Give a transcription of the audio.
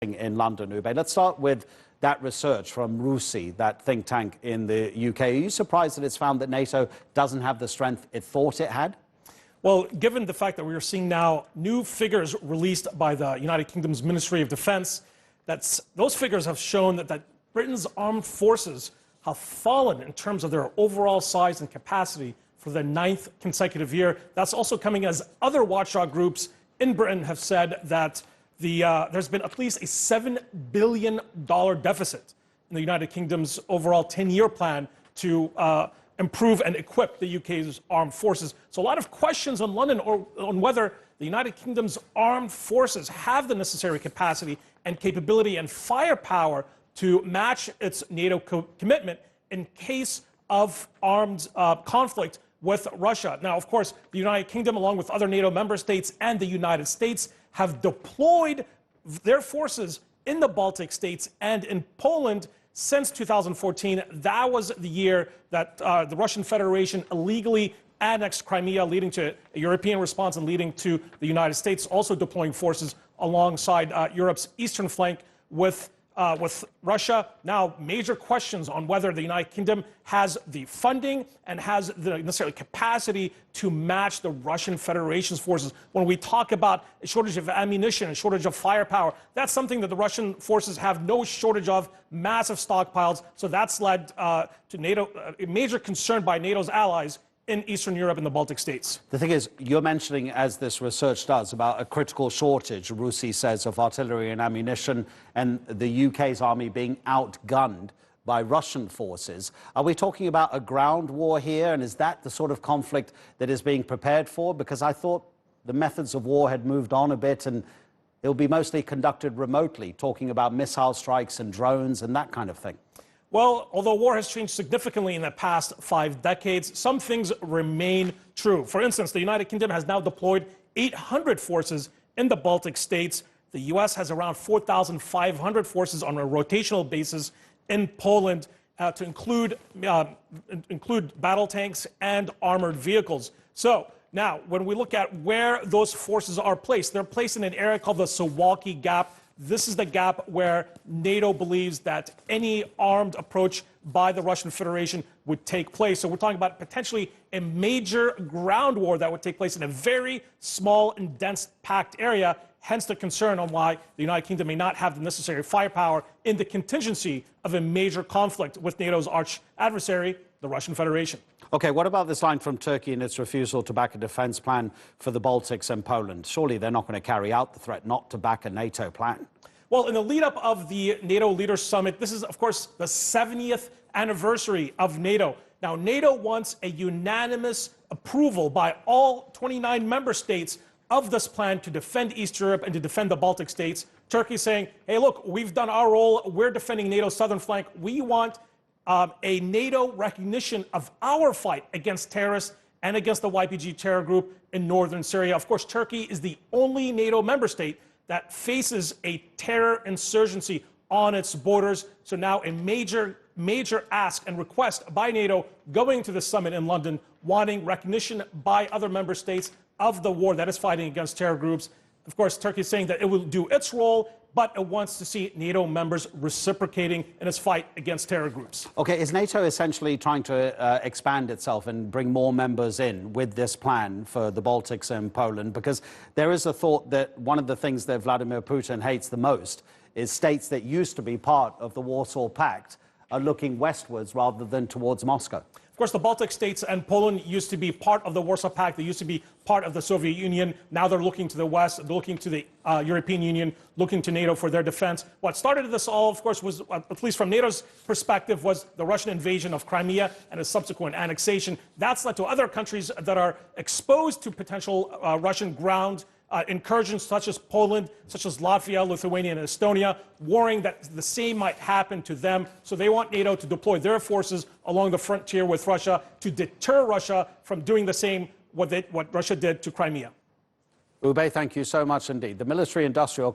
in London, Oubai. Let's start with that research from RUSI, that think tank in the UK. Are you surprised that it's found that NATO doesn't have the strength it thought it had? Well, given the fact that we are seeing now new figures released by the United Kingdom's Ministry of Defense, those figures have shown that Britain's armed forces have fallen in terms of their overall size and capacity for the 9th consecutive year. That's also coming as other watchdog groups in Britain have said that there's been at least a $7 billion deficit in the United Kingdom's overall 10-year plan to improve and equip the UK's armed forces. So a lot of questions on London on whether the United Kingdom's armed forces have the necessary capacity and capability and firepower to match its NATO commitment in case of armed conflict with Russia. Now, of course, the United Kingdom, along with other NATO member states and the United States, have deployed their forces in the Baltic states and in Poland since 2014. That was the year that the Russian Federation illegally annexed Crimea, leading to a European response and leading to the United States also deploying forces alongside Europe's eastern flank with Russia. Now, major questions on whether the United Kingdom has the funding and has the necessary capacity to match the Russian Federation's forces. When we talk about a shortage of ammunition, a shortage of firepower, that's something that the Russian forces have no shortage of, massive stockpiles. So that's led to NATO, a major concern by NATO's allies in Eastern Europe and the Baltic states. The thing is, you're mentioning, as this research does, about a critical shortage, RUSI says, of artillery and ammunition, and the UK's army being outgunned by Russian forces. Are we talking about a ground war here, and is that the sort of conflict that is being prepared for? Because I thought the methods of war had moved on a bit, and it will be mostly conducted remotely, talking about missile strikes and drones and that kind of thing. Well, although war has changed significantly in the past 5 decades, some things remain true. For instance, the United Kingdom has now deployed 800 forces in the Baltic states. The U.S. has around 4,500 forces on a rotational basis in Poland, to include battle tanks and armored vehicles. So now, when we look at where those forces are placed, they're placed in an area called the Suwalki Gap. This is the gap where NATO believes that any armed approach by the Russian Federation would take place. So we're talking about potentially a major ground war that would take place in a very small and dense packed area, hence the concern on why the United Kingdom may not have the necessary firepower in the contingency of a major conflict with NATO's arch adversary, the Russian Federation. Okay, what about this line from Turkey and its refusal to back a defense plan for the Baltics and Poland? Surely they're not going to carry out the threat not to back a NATO plan. Well, in the lead-up of the NATO Leaders Summit, this is, of course, the 70th anniversary of NATO. Now, NATO wants a unanimous approval by all 29 member states of this plan to defend East Europe and to defend the Baltic states. Turkey saying, hey, look, we've done our role. We're defending NATO's southern flank. We want a NATO recognition of our fight against terrorists and against the YPG terror group in northern Syria. Of course, Turkey is the only NATO member state that faces a terror insurgency on its borders. So now a major ask and request by NATO going to the summit in London, wanting recognition by other member states of the war that is fighting against terror groups. Of course, Turkey is saying that it will do its role, but it wants to see NATO members reciprocating in its fight against terror groups. Okay, is NATO essentially trying to expand itself and bring more members in with this plan for the Baltics and Poland? Because there is a thought that one of the things that Vladimir Putin hates the most is states that used to be part of the Warsaw Pact are looking westwards rather than towards Moscow. Of course, the Baltic states and Poland used to be part of the Warsaw Pact. They used to be part of the Soviet Union. Now they're looking to the West, they're looking to the European Union, looking to NATO for their defense. What started this all, of course, was, at least from NATO's perspective, was the Russian invasion of Crimea and its subsequent annexation. That's led to other countries that are exposed to potential Russian ground incursions, such as Poland, such as Latvia, Lithuania, and Estonia, worrying that the same might happen to them. So they want NATO to deploy their forces along the frontier with Russia to deter Russia from doing the same, what Russia did to Crimea. Oubai, thank you so much indeed. The military industrial